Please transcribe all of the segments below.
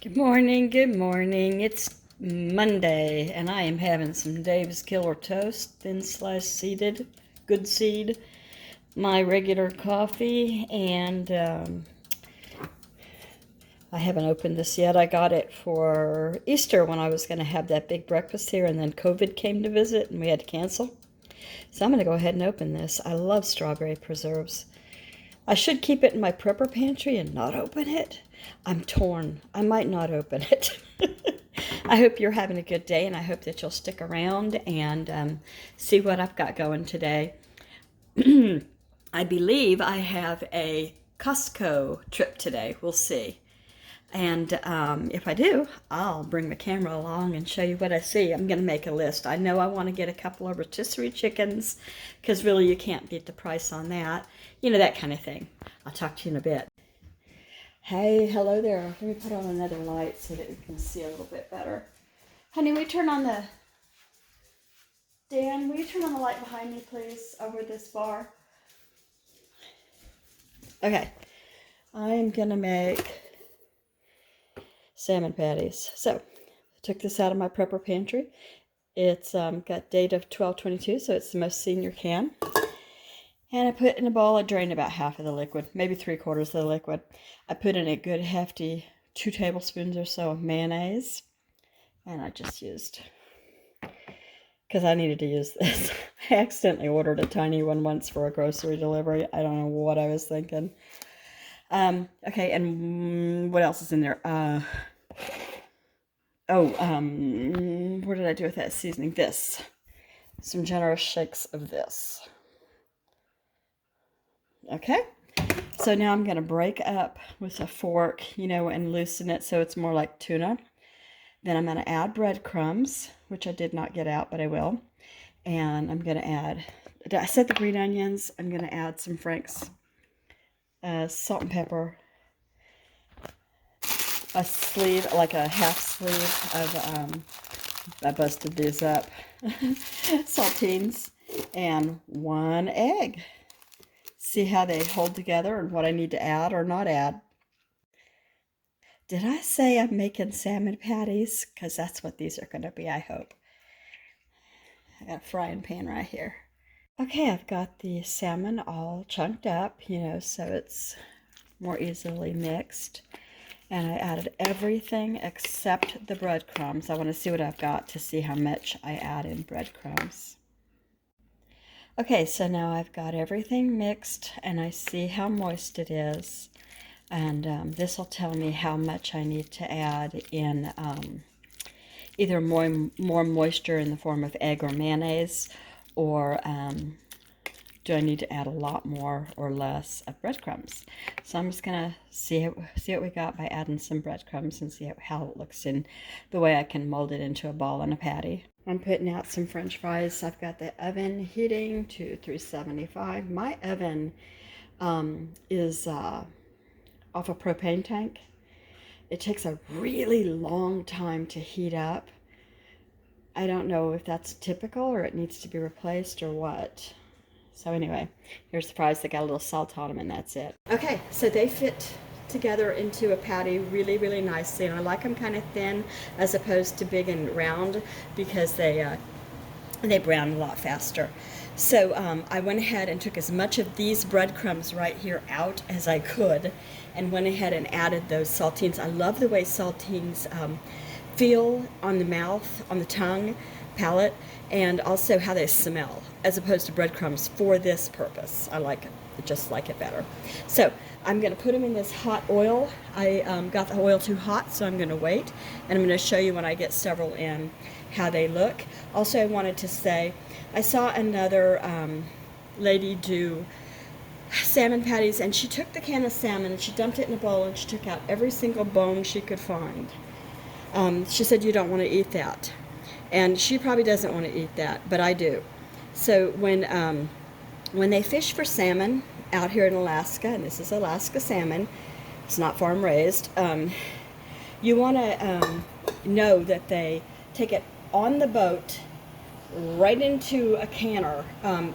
Good morning, good morning. It's Monday, and I am having some Dave's Killer Toast, thin sliced seeded, good seed, my regular coffee, and I haven't opened this yet. I got it for Easter when I was going to have that big breakfast here, and then COVID came to visit, and we had to cancel. So I'm going to go ahead and open this. I love strawberry preserves. I should keep it in my prepper pantry and not open it. I'm torn. I might not open it. I hope you're having a good day, and I hope that you'll stick around and see what I've got going today. I believe I have a Costco trip today. We'll see. And if I do, I'll bring the camera along and show you what I see. I'm going to make a list. I know I want to get a couple of rotisserie chickens because really you can't beat the price on that. You know, that kind of thing. I'll talk to you in a bit. Hey, hello there. Let me put on another light so that we can see a little bit better. Honey, will you turn on the... Dan, will you turn on the light behind me, please, over this bar? Okay. I am going to make salmon patties. So, I took this out of my prepper pantry. It's got date of 12/22, so it's the most senior can. And I put in a bowl, I drained about half of the liquid, maybe 3/4 of the liquid. I put in a good hefty 2 tablespoons or so of mayonnaise. And I just used, because I needed to use this. I accidentally ordered a tiny one once for a grocery delivery. I don't know what I was thinking. Okay, and what else is in there? What did I do with that seasoning? This. Some generous shakes of this. Okay, so now I'm going to break up with a fork, you know, and loosen it so it's more like tuna. Then I'm going to add breadcrumbs, which I did not get out, but I will. And I'm going to add, I said the green onions. I'm going to add some Frank's salt and pepper, a sleeve, like a half sleeve of, I busted these up, saltines, and 1 egg. See how they hold together and what I need to add or not add. Did I say I'm making salmon patties? Because that's what these are going to be, I hope. I got a frying pan right here. Okay, I've got the salmon all chunked up, you know, so it's more easily mixed. And I added everything except the breadcrumbs. I want to see what I've got to see how much I add in breadcrumbs. Okay, so now I've got everything mixed and I see how moist it is. And this will tell me how much I need to add in either more moisture in the form of egg or mayonnaise, or do I need to add a lot more or less of breadcrumbs? So I'm just going to see what we got by adding some breadcrumbs and see how it looks in the way I can mold it into a ball and a patty. I'm putting out some French fries. I've got the oven heating to 375. My oven is off a propane tank. It takes a really long time to heat up. I don't know if that's typical or it needs to be replaced or what. So anyway, here's the fries. They got a little salt on them and that's it. Okay, so they fit together into a patty really, really nicely. And I like them kind of thin as opposed to big and round because they brown a lot faster. So I went ahead and took as much of these breadcrumbs right here out as I could and went ahead and added those saltines. I love the way saltines feel on the mouth, on the tongue, palate, and also how they smell as opposed to breadcrumbs for this purpose. I like it, just like it better. So I'm going to put them in this hot oil. I got the oil too hot, so I'm going to wait, and I'm going to show you when I get several in how they look. Also, I wanted to say, I saw another lady do salmon patties, and she took the can of salmon and she dumped it in a bowl and she took out every single bone she could find. She said, you don't want to eat that. And she probably doesn't want to eat that, but I do. So when they fish for salmon out here in Alaska, and this is Alaska salmon, it's not farm raised, you want to know that they take it on the boat right into a canner.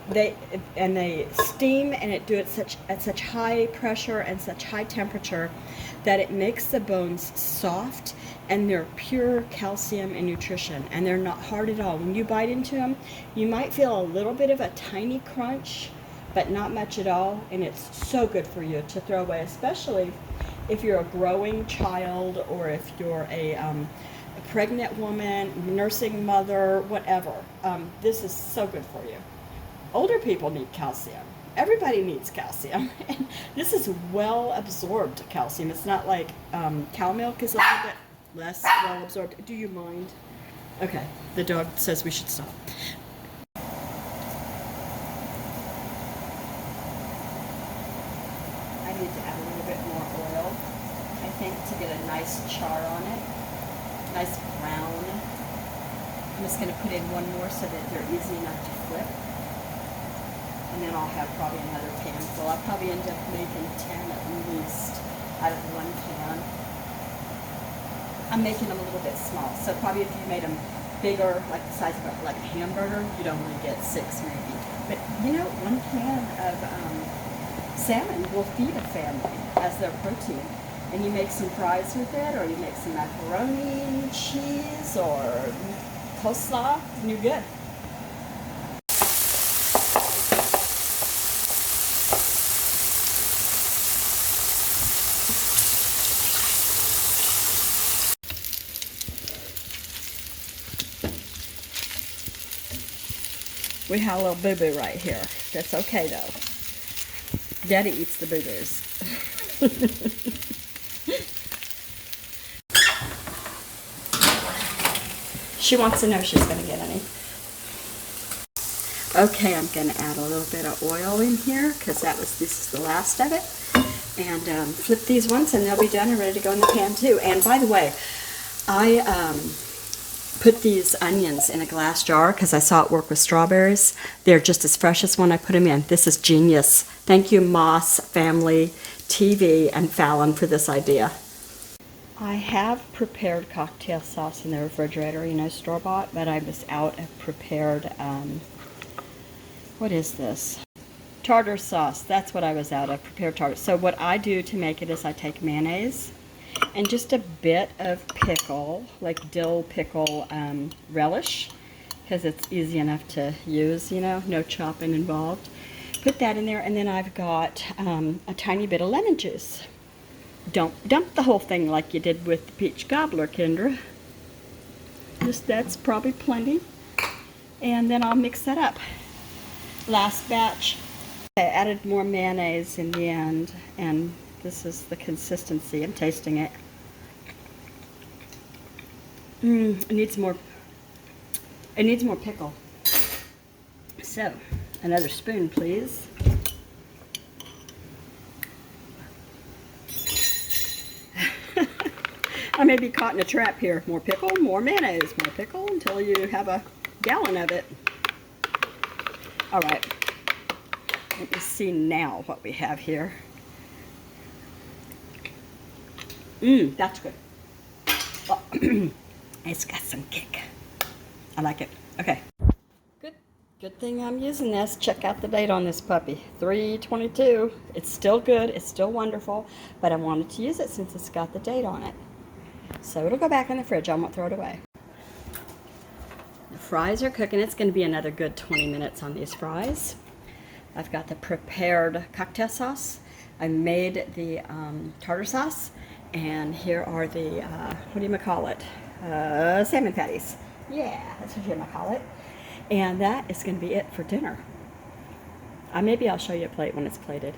They steam, and it do it at such high pressure and such high temperature that it makes the bones soft, and they're pure calcium and nutrition, and they're not hard at all. When you bite into them, you might feel a little bit of a tiny crunch, but not much at all, and it's so good for you to throw away, especially if you're a growing child, or if you're a pregnant woman, nursing mother, whatever. This is so good for you. Older people need calcium. Everybody needs calcium. And this is well absorbed calcium. It's not like cow milk is a little bit less well absorbed. Do you mind? Okay, the dog says we should stop. I need to add a little bit more oil, I think, to get a nice char on it. Nice brown. I'm just going to put in one more so that they're easy enough to flip. And then I'll have probably another pan full. I'll probably end up making 10 at least out of one can. I'm making them a little bit small, so probably if you made them bigger, like the size of like a hamburger, you'd only get 6 maybe. But you know, one can of salmon will feed a family as their protein. And you make some fries with it, or you make some macaroni, cheese, or coleslaw, and you're good. We have a little boo-boo right here. That's okay, though. Daddy eats the boo-boos. She wants to know if she's going to get any. Okay, I'm going to add a little bit of oil in here, because this is the last of it. And flip these ones, and they'll be done and ready to go in the pan too. And by the way, I put these onions in a glass jar because I saw it work with strawberries. They're just as fresh as when I put them in. This is genius. Thank you, Moss Family TV and Fallon, for this idea. I have prepared cocktail sauce in the refrigerator, you know, store-bought, but I was out of prepared, what is this? Tartar sauce. That's what I was out of, prepared tartar. So what I do to make it is I take mayonnaise and just a bit of pickle, like dill pickle relish, because it's easy enough to use, you know, no chopping involved. Put that in there, and then I've got a tiny bit of lemon juice. Don't dump the whole thing like you did with the peach cobbler, Kendra. That's probably plenty. And then I'll mix that up. Last batch, I added more mayonnaise in the end, and this is the consistency. I'm tasting it. It needs more pickle. So, another spoon, please. I may be caught in a trap here. More pickle, more mayonnaise, more pickle until you have a gallon of it. All right. Let me see now what we have here. That's good. Well, it's got some kick. I like it. Okay. Good thing I'm using this. Check out the date on this puppy. 3/22. It's still good. It's still wonderful. But I wanted to use it since it's got the date on it. So it'll go back in the fridge. I won't throw it away. The fries are cooking. It's going to be another good 20 minutes on these fries. I've got the prepared cocktail sauce. I made the tartar sauce. And here are the, what do you call it? Salmon patties. Yeah, that's what you call it. And that is going to be it for dinner. Maybe I'll show you a plate when it's plated.